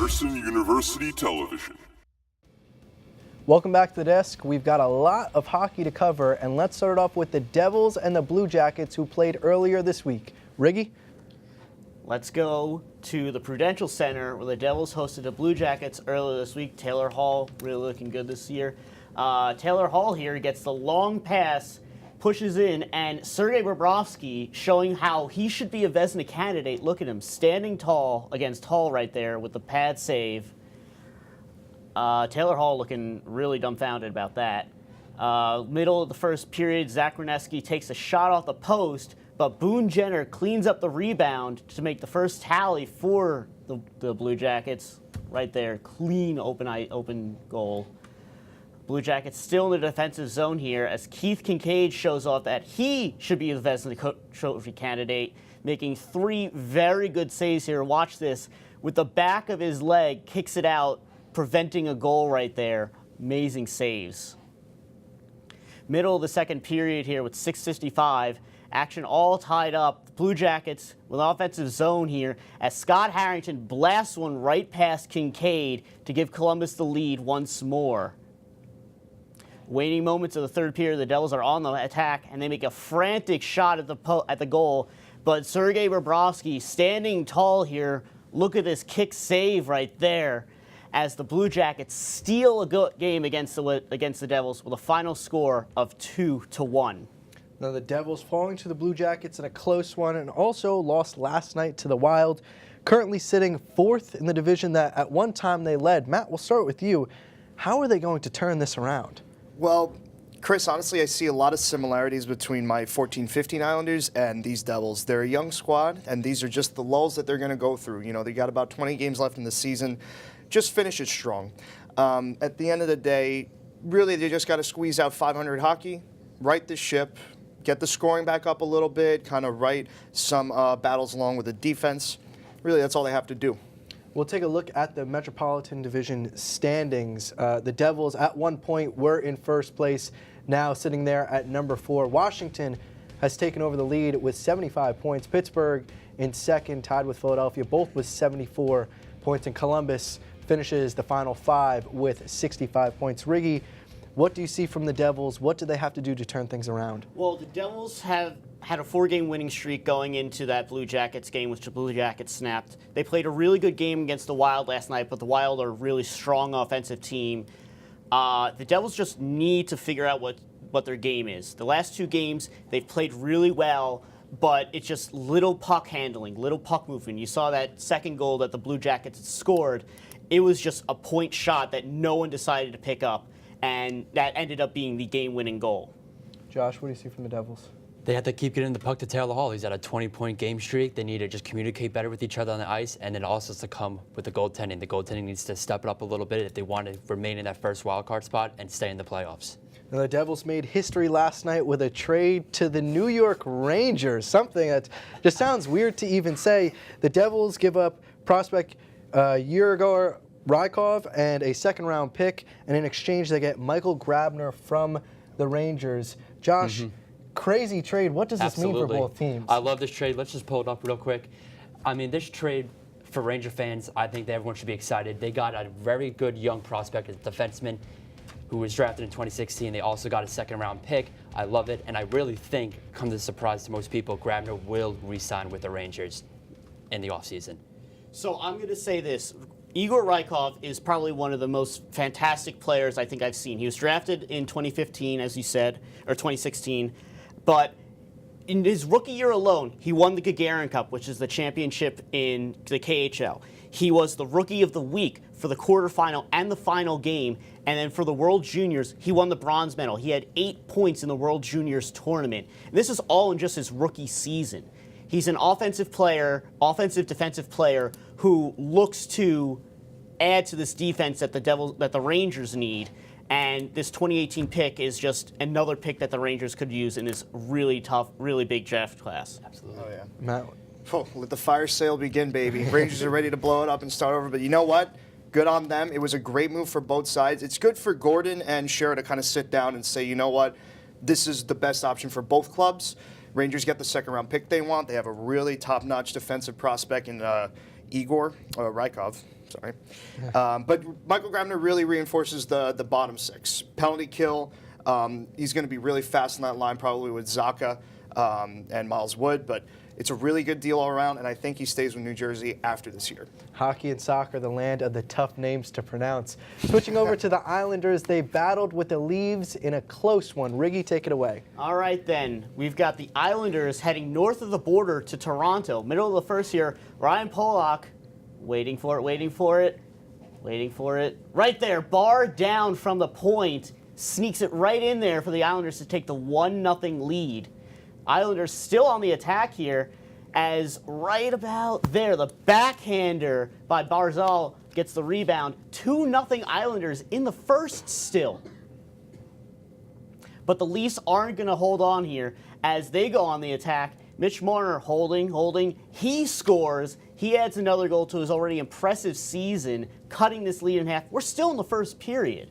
Ryerson University Television. Welcome back to the desk. We've got a lot of hockey to cover, and let's start off with the Devils and the Blue Jackets who played earlier this week. Riggi? Let's go to the Prudential Center where the Devils hosted the Blue Jackets earlier this week. Taylor Hall really looking good this year. Taylor Hall here gets the long pass, pushes in, and Sergei Bobrovsky showing how he should be a Vezina candidate. Look at him standing tall against Hall right there with the pad save. Taylor Hall looking really dumbfounded about that. Middle of the first period, Zach Werenski takes a shot off the post, but Boone Jenner cleans up the rebound to make the first tally for the Blue Jackets. Right there, clean open goal. Blue Jackets still in the defensive zone here as Keith Kincaid shows off that he should be the Vezina Trophy candidate, making 3 very good saves here. Watch this. With the back of his leg, kicks it out, preventing a goal right there. Amazing saves. Middle of the second period here with 6:55. Action all tied up. The Blue Jackets with an offensive zone here as Scott Harrington blasts one right past Kincaid to give Columbus the lead once more. Waning moments of the third period, the Devils are on the attack, and they make a frantic shot at the goal. But Sergei Bobrovsky standing tall here. Look at this kick save right there as the Blue Jackets steal a game against the Devils with a final score of 2-1. Now the Devils falling to the Blue Jackets in a close one, and also lost last night to the Wild. Currently sitting 4th in the division that at one time they led. Matt, we'll start with you. How are they going to turn this around? Well, Chris, honestly, I see a lot of similarities between my 14-15 Islanders and these Devils. They're a young squad, and these are just the lulls that they're going to go through. You know, they got about 20 games left in the season. Just finish it strong. At the end of the day, really, they just got to squeeze out 500 hockey, right the ship, get the scoring back up a little bit, kind of right some battles along with the defense. Really, that's all they have to do. We'll take a look at the Metropolitan Division standings. The Devils at one point were in first place, now sitting there at number 4. Washington has taken over the lead with 75 points. Pittsburgh in second, tied with Philadelphia, both with 74 points. And Columbus finishes the final 5 with 65 points. Riggi, what do you see from the Devils? What do they have to do to turn things around? Well, the Devils have had a 4-game winning streak going into that Blue Jackets game, which the Blue Jackets snapped. They played a really good game against the Wild last night, but the Wild are a really strong offensive team. The Devils just need to figure out what their game is. The last 2 games, they've played really well, but it's just little puck handling, little puck movement. You saw that second goal that the Blue Jackets scored. It was just a point shot that no one decided to pick up, and that ended up being the game-winning goal. Josh, what do you see from the Devils? They have to keep getting the puck to Taylor Hall. He's at a 20-point game streak. They need to just communicate better with each other on the ice, and it also has to come with the goaltending. The goaltending needs to step it up a little bit if they want to remain in that first wildcard spot and stay in the playoffs. Now, the Devils made history last night with a trade to the New York Rangers, something that just sounds weird to even say. The Devils give up prospect Yegor Rykov and a second-round pick, and in exchange they get Michael Grabner from the Rangers. Josh, crazy trade. What does this mean for both teams? I love this trade. Let's just pull it up real quick. I mean, this trade for Ranger fans, I think that everyone should be excited. They got a very good young prospect, a defenseman who was drafted in 2016. They also got a second-round pick. I love it, and I really think, come to surprise to most people, Grabner will re-sign with the Rangers in the offseason. So I'm going to say this. Igor Rykov is probably one of the most fantastic players I think I've seen. He was drafted in 2015, as you said, or 2016. But in his rookie year alone, he won the Gagarin Cup, which is the championship in the KHL. He was the Rookie of the Week for the quarterfinal and the final game. And then for the World Juniors, he won the bronze medal. He had 8 points in the World Juniors tournament. And this is all in just his rookie season. He's an offensive defensive player who looks to add to this defense that the Rangers need. And this 2018 pick is just another pick that the Rangers could use in this really tough, really big draft class. Absolutely. Oh, yeah. Matt? Oh, let the fire sale begin, baby. Rangers are ready to blow it up and start over. But you know what? Good on them. It was a great move for both sides. It's good for Gordon and Shera to kind of sit down and say, you know what? This is the best option for both clubs. Rangers get the second-round pick they want. They have a really top-notch defensive prospect in Rykov. Sorry. But Michael Grabner really reinforces the bottom six. Penalty kill. He's going to be really fast in that line, probably with Zaka and Miles Wood. But it's a really good deal all around, and I think he stays with New Jersey after this year. Hockey and soccer, the land of the tough names to pronounce. Switching over to the Islanders, they battled with the Leaves in a close one. Riggi, take it away. All right, then. We've got the Islanders heading north of the border to Toronto. Middle of the first here, Ryan Pollock, waiting for it. Right there, bar down from the point, sneaks it right in there for the Islanders to take the 1-0 lead. Islanders still on the attack here, as right about there, the backhander by Barzal gets the rebound. 2-0 Islanders in the first still. But the Leafs aren't going to hold on here as they go on the attack. Mitch Marner holding. He scores. He adds another goal to his already impressive season, cutting this lead in half. We're still in the first period.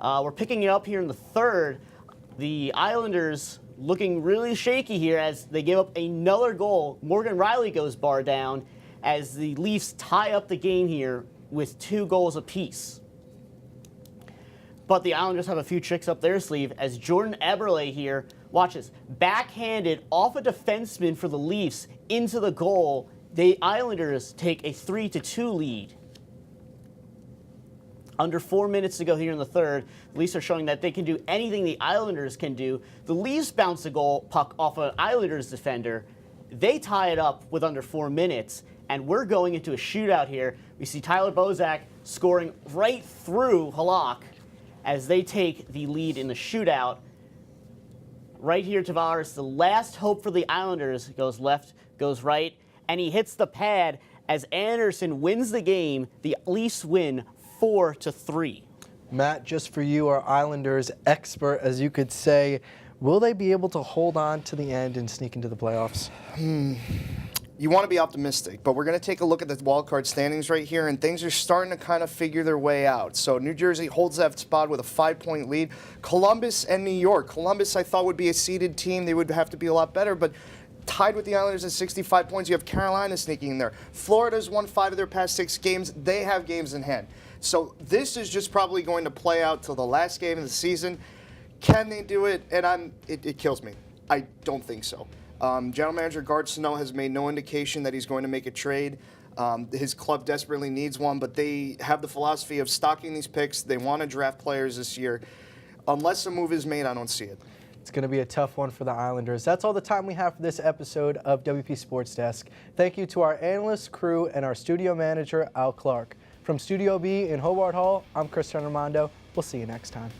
We're picking it up here in the third. The Islanders looking really shaky here as they give up another goal. Morgan Rielly goes bar down as the Leafs tie up the game here with 2 goals apiece. But the Islanders have a few tricks up their sleeve as Jordan Eberle here, watch this, backhanded off a defenseman for the Leafs into the goal. The Islanders take a 3-2 lead. Under 4 minutes to go here in the third. The Leafs are showing that they can do anything the Islanders can do. The Leafs bounce the goal puck off an Islanders defender. They tie it up with under 4 minutes, and we're going into a shootout here. We see Tyler Bozak scoring right through Halak as they take the lead in the shootout. Right here, Tavares, the last hope for the Islanders, goes left, goes right, and he hits the pad as Anderson wins the game. The Leafs win 4-3. Matt, just for you, our Islanders expert, as you could say, will they be able to hold on to the end and sneak into the playoffs? You want to be optimistic, but we're going to take a look at the wildcard standings right here, and things are starting to kind of figure their way out. So New Jersey holds that spot with a 5-point lead. Columbus and New York. Columbus, I thought, would be a seeded team. They would have to be a lot better, but tied with the Islanders at 65 points. You have Carolina sneaking in there. Florida's won 5 of their past 6 games. They have games in hand. So this is just probably going to play out till the last game of the season. Can they do it? And it kills me. I don't think so. General Manager Gard Snow has made no indication that he's going to make a trade. His club desperately needs one, but they have the philosophy of stocking these picks. They want to draft players this year. Unless a move is made, I don't see it. It's going to be a tough one for the Islanders. That's all the time we have for this episode of WP Sports Desk. Thank you to our analyst, crew, and our studio manager, Al Clarke. From Studio B in Hobart Hall, I'm Turner-Demondo. We'll see you next time.